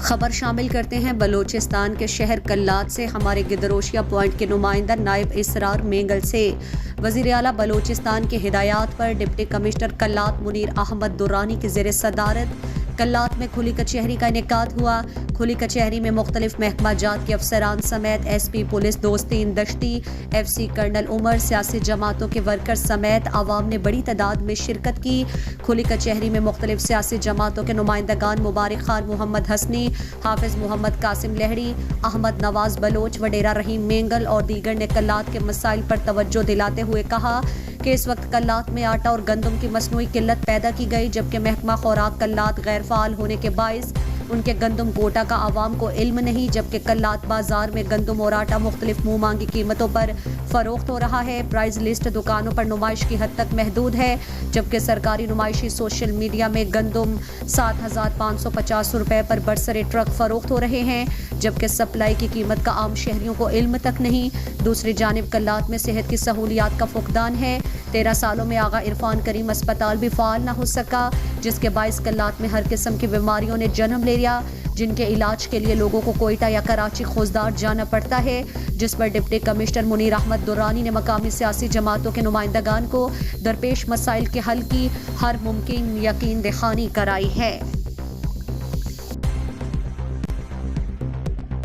خبر شامل کرتے ہیں بلوچستان کے شہر کلات سے ہمارے گدروشیا پوائنٹ کے نمائندہ نائب اسرار مینگل سے وزیر اعلیٰ بلوچستان کی ہدایات پر ڈپٹی کمشنر کلات منیر احمد درانی کی زیر صدارت کلات میں کھلی کچہری کا انعقاد ہوا۔ کھلی کچہری میں مختلف محکمہ جات کے افسران سمیت ایس پی پولیس دوستین دشتی، ایف سی کرنل عمر، سیاسی جماعتوں کے ورکر سمیت عوام نے بڑی تعداد میں شرکت کی۔ کھلی کچہری میں مختلف سیاسی جماعتوں کے نمائندگان مبارک خان محمد حسنی، حافظ محمد قاسم لہڑی، احمد نواز بلوچ، وڈیرہ رحیم مینگل اور دیگر نے کلات کے مسائل پر توجہ دلاتے ہوئے کہا کہ اس وقت کلات میں آٹا اور گندم کی مصنوعی قلت پیدا کی گئی، جبکہ محکمہ خوراک کلات غیر فعال ہونے کے باعث ان کے گندم کوٹا کا عوام کو علم نہیں، جبکہ کلات بازار میں گندم اور آٹا مختلف منہ مانگی قیمتوں پر فروخت ہو رہا ہے۔ پرائز لسٹ دکانوں پر نمائش کی حد تک محدود ہے، جبکہ سرکاری نمائشی سوشل میڈیا میں گندم 7,550 روپے پر برسر ٹرک فروخت ہو رہے ہیں، جبکہ سپلائی کی قیمت کا عام شہریوں کو علم تک نہیں۔ دوسری جانب کلات میں صحت کی سہولیات کا فقدان ہے۔ 13 سالوں میں آغا عرفان کریم اسپتال بھی فعال نہ ہو سکا، جس کے باعث کلات میں ہر قسم کی بیماریوں نے جنم لے لیا، جن کے علاج کے لیے لوگوں کو کوئٹہ یا کراچی خوزدار جانا پڑتا ہے، جس پر ڈپٹی کمشنر منیر احمد درانی نے مقامی سیاسی جماعتوں کے نمائندگان کو درپیش مسائل کے حل کی ہر ممکن یقین دہانی کرائی ہے۔